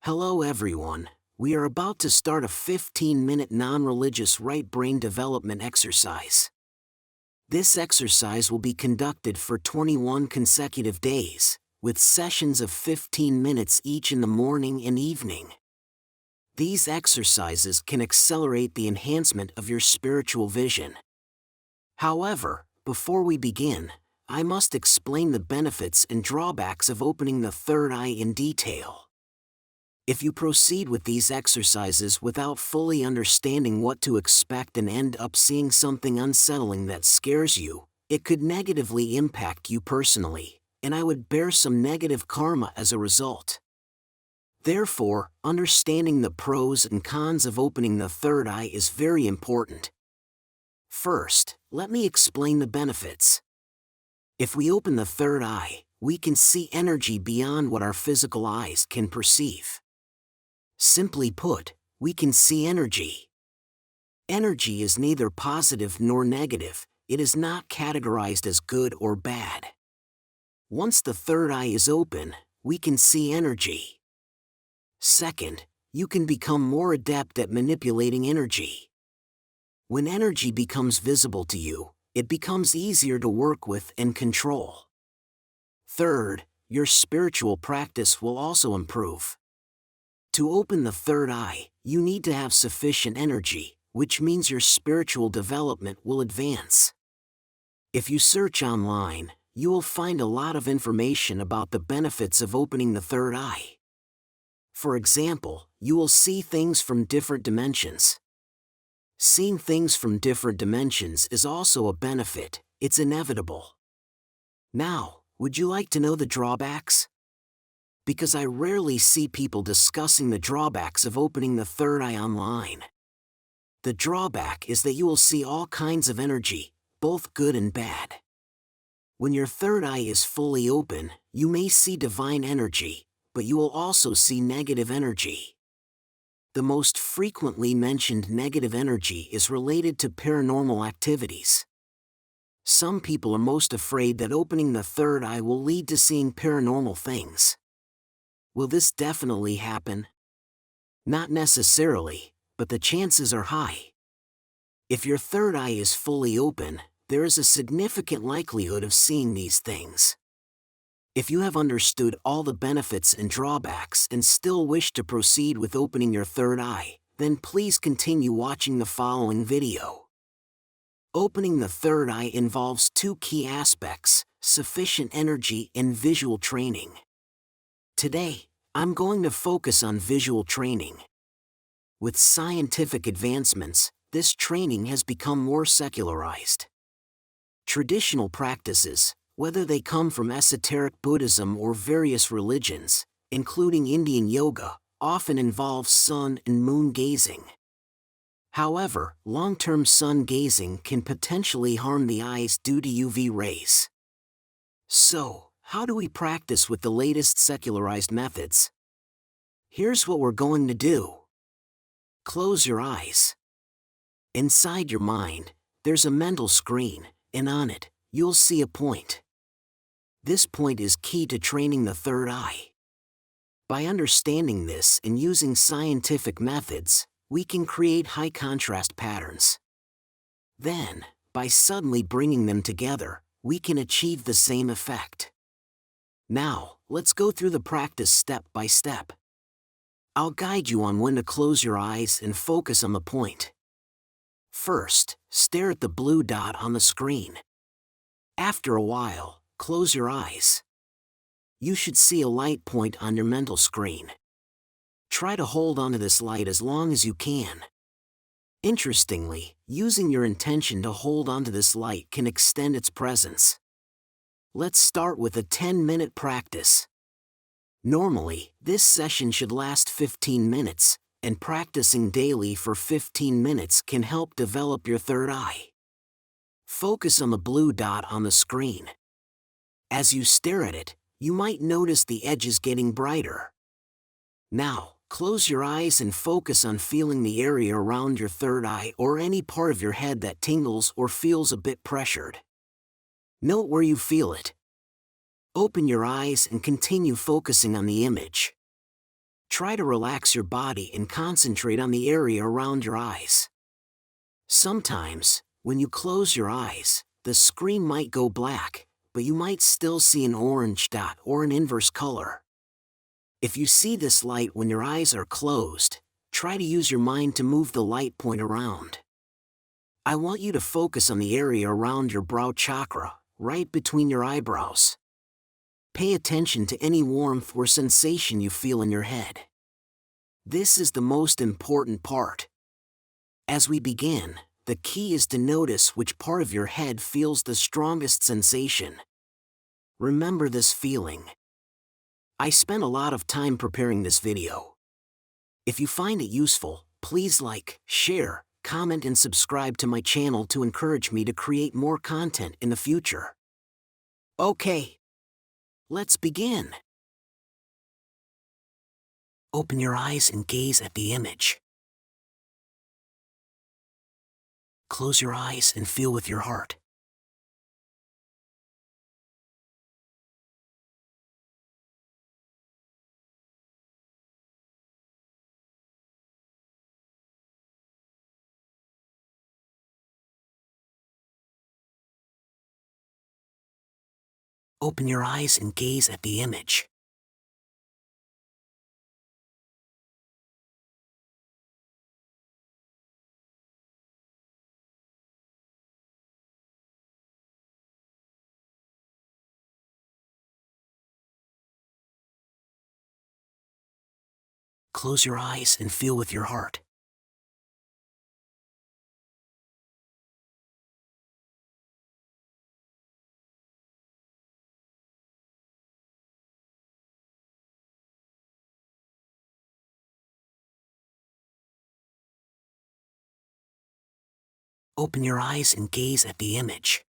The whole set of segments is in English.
Hello everyone. We are about to start a 15-minute non-religious right brain development exercise. This exercise will be conducted for 21 consecutive days, with sessions of 15 minutes each in the morning and evening. These exercises can accelerate the enhancement of your spiritual vision. However, before we begin, I must explain the benefits and drawbacks of opening the third eye in detail. If you proceed with these exercises without fully understanding what to expect and end up seeing something unsettling that scares you, it could negatively impact you personally, and I would bear some negative karma as a result. Therefore, understanding the pros and cons of opening the third eye is very important. First, let me explain the benefits. If we open the third eye, we can see energy beyond what our physical eyes can perceive. Simply put, we can see energy. Energy is neither positive nor negative, it is not categorized as good or bad. Once the third eye is open, we can see energy. Second, you can become more adept at manipulating energy. When energy becomes visible to you, it becomes easier to work with and control. Third, your spiritual practice will also improve. To open the third eye, you need to have sufficient energy, which means your spiritual development will advance. If you search online, you will find a lot of information about the benefits of opening the third eye. For example, you will see things from different dimensions. Seeing things from different dimensions is also a benefit, it's inevitable. Now, would you like to know the drawbacks? Because I rarely see people discussing the drawbacks of opening the third eye online. The drawback is that you will see all kinds of energy, both good and bad. When your third eye is fully open, you may see divine energy, but you will also see negative energy. The most frequently mentioned negative energy is related to paranormal activities. Some people are most afraid that opening the third eye will lead to seeing paranormal things. Will this definitely happen? Not necessarily, but the chances are high. If your third eye is fully open, there is a significant likelihood of seeing these things. If you have understood all the benefits and drawbacks and still wish to proceed with opening your third eye, then please continue watching the following video. Opening the third eye involves two key aspects: sufficient energy and visual training. Today, I'm going to focus on visual training. With scientific advancements, this training has become more secularized. Traditional practices, whether they come from esoteric Buddhism or various religions, including Indian yoga, often involve sun and moon gazing. However, long-term sun gazing can potentially harm the eyes due to UV rays. So, how do we practice with the latest secularized methods? Here's what we're going to do. Close your eyes. Inside your mind, there's a mental screen, and on it, you'll see a point. This point is key to training the third eye. By understanding this and using scientific methods, we can create high contrast patterns. Then, by suddenly bringing them together, we can achieve the same effect. Now, let's go through the practice step by step. I'll guide you on when to close your eyes and focus on the point. First, stare at the blue dot on the screen. After a while, close your eyes. You should see a light point on your mental screen. Try to hold onto this light as long as you can. Interestingly, using your intention to hold onto this light can extend its presence. Let's start with a 10-minute practice. Normally, this session should last 15 minutes, and practicing daily for 15 minutes can help develop your third eye. Focus on the blue dot on the screen. As you stare at it, you might notice the edges getting brighter. Now, close your eyes and focus on feeling the area around your third eye or any part of your head that tingles or feels a bit pressured. Note where you feel it. Open your eyes and continue focusing on the image. Try to relax your body and concentrate on the area around your eyes. Sometimes, when you close your eyes, the screen might go black, but you might still see an orange dot or an inverse color. If you see this light when your eyes are closed, try to use your mind to move the light point around. I want you to focus on the area around your brow chakra, right between your eyebrows. Pay attention to any warmth or sensation you feel in your head. This is the most important part. As we begin, the key is to notice which part of your head feels the strongest sensation. Remember this feeling. I spent a lot of time preparing this video. If you find it useful, please like, share, comment and subscribe to my channel to encourage me to create more content in the future. Okay, let's begin. Open your eyes and gaze at the image. Close your eyes and feel with your heart. Open your eyes and gaze at the image. Close your eyes and feel with your heart. Open your eyes and gaze at the image.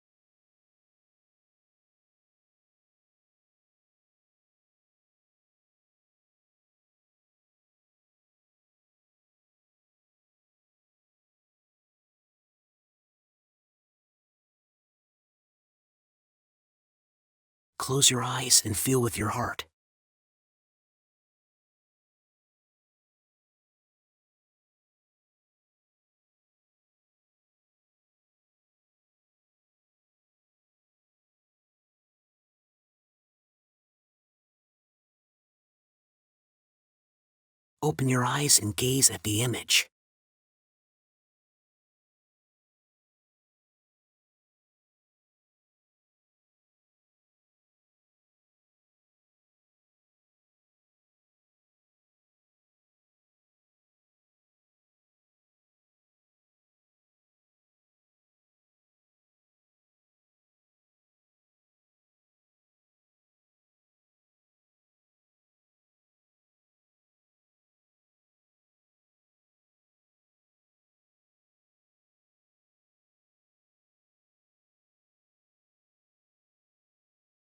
Close your eyes and feel with your heart. Open your eyes and gaze at the image.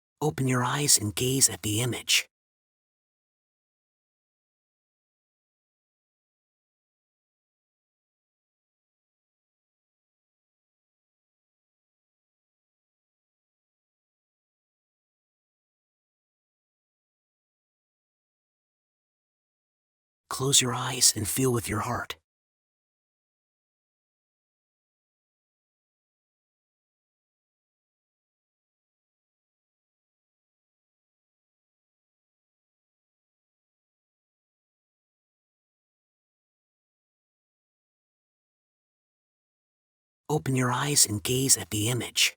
Open your eyes and gaze at the image. Close your eyes and feel with your heart. Open your eyes and gaze at the image.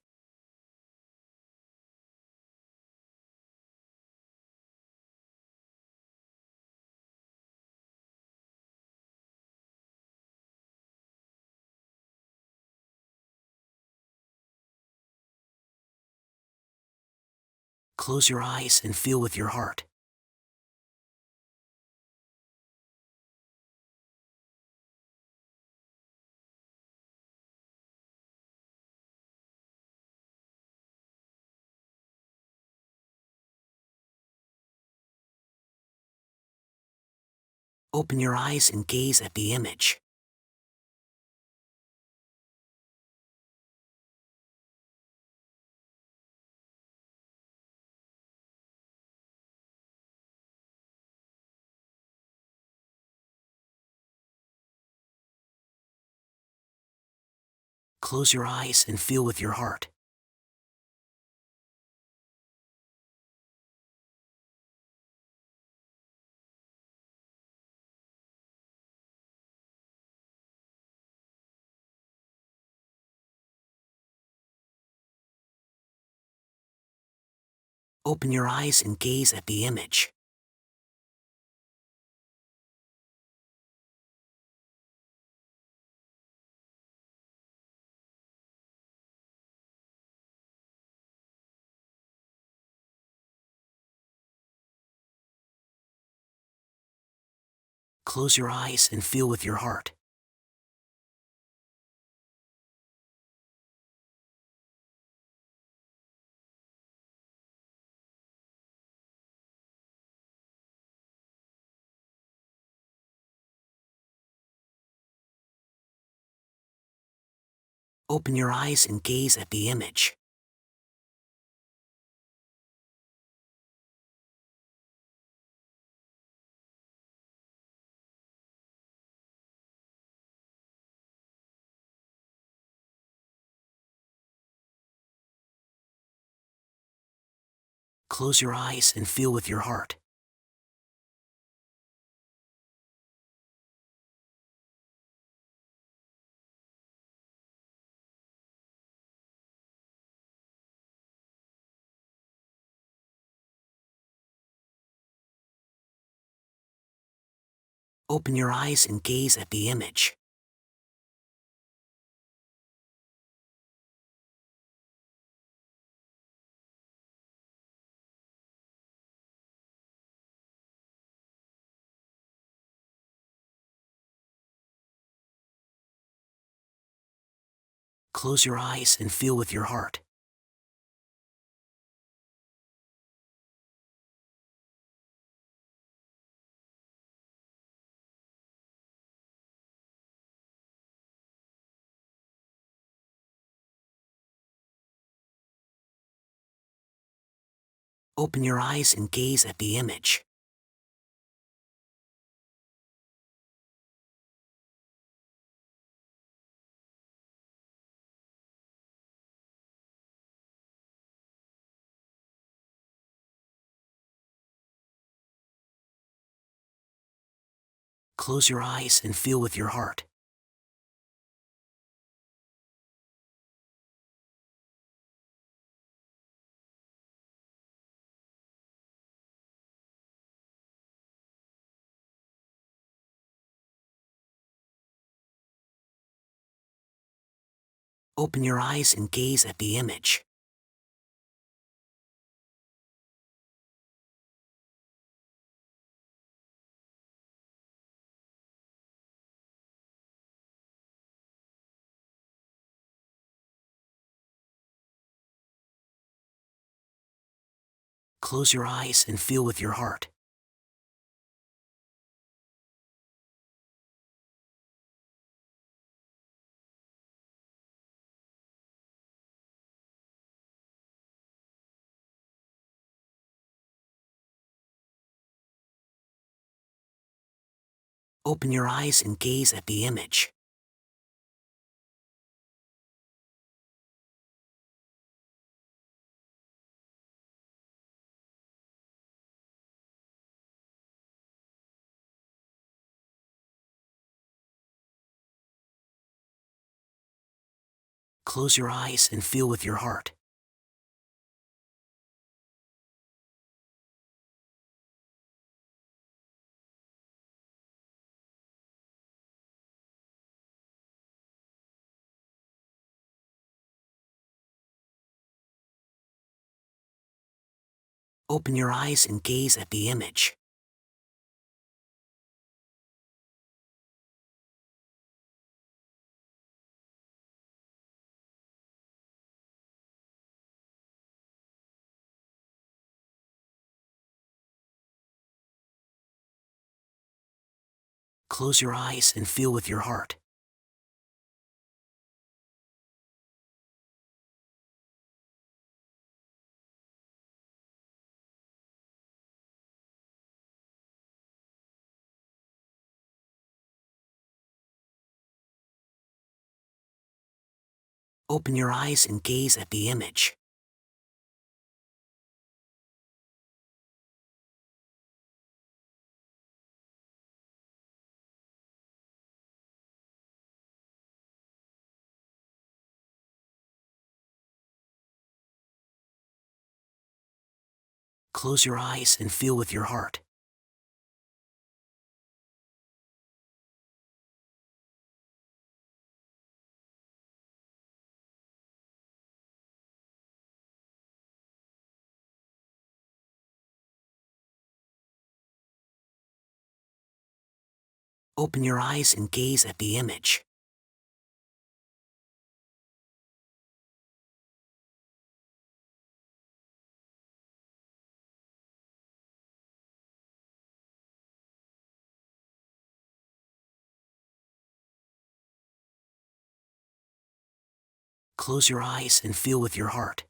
Close your eyes and feel with your heart. Open your eyes and gaze at the image. Close your eyes and feel with your heart. Open your eyes and gaze at the image. Close your eyes and feel with your heart. Open your eyes and gaze at the image. Close your eyes and feel with your heart. Open your eyes and gaze at the image. Close your eyes and feel with your heart. Open your eyes and gaze at the image. Close your eyes and feel with your heart. Open your eyes and gaze at the image. Close your eyes and feel with your heart. Open your eyes and gaze at the image. Close your eyes and feel with your heart. Open your eyes and gaze at the image. Close your eyes and feel with your heart. Open your eyes and gaze at the image. Close your eyes and feel with your heart. Open your eyes and gaze at the image. Close your eyes and feel with your heart.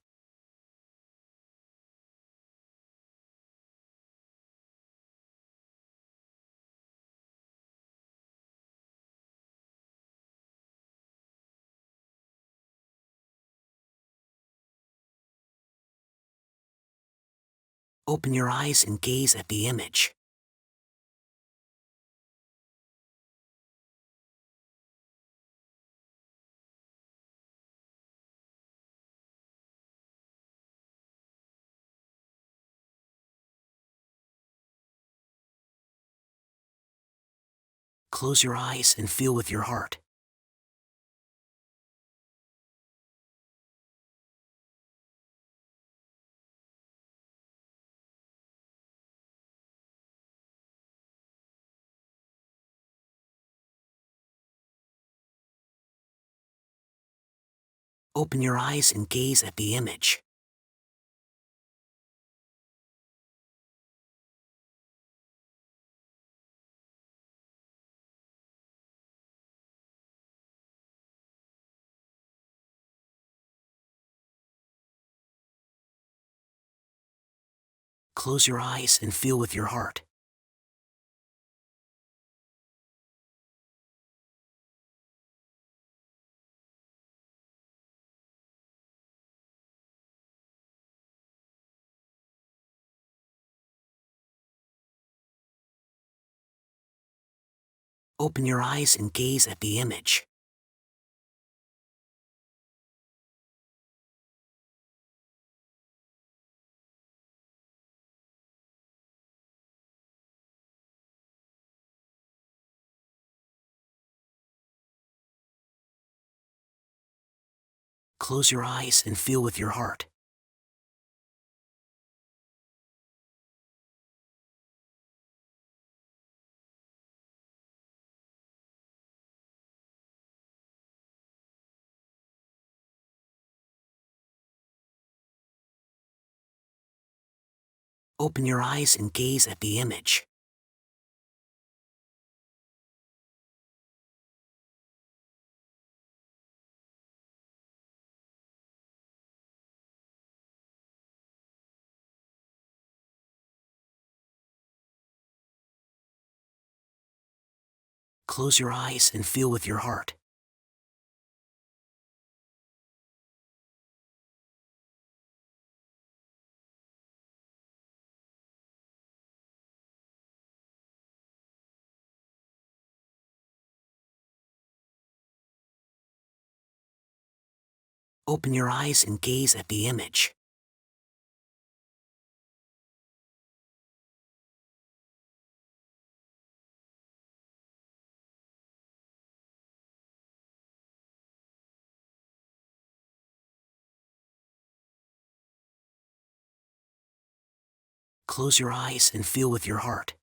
Open your eyes and gaze at the image. Close your eyes and feel with your heart. Open your eyes and gaze at the image. Close your eyes and feel with your heart. Open your eyes and gaze at the image. Close your eyes and feel with your heart. Open your eyes and gaze at the image. Close your eyes and feel with your heart. Open your eyes and gaze at the image. Close your eyes and feel with your heart.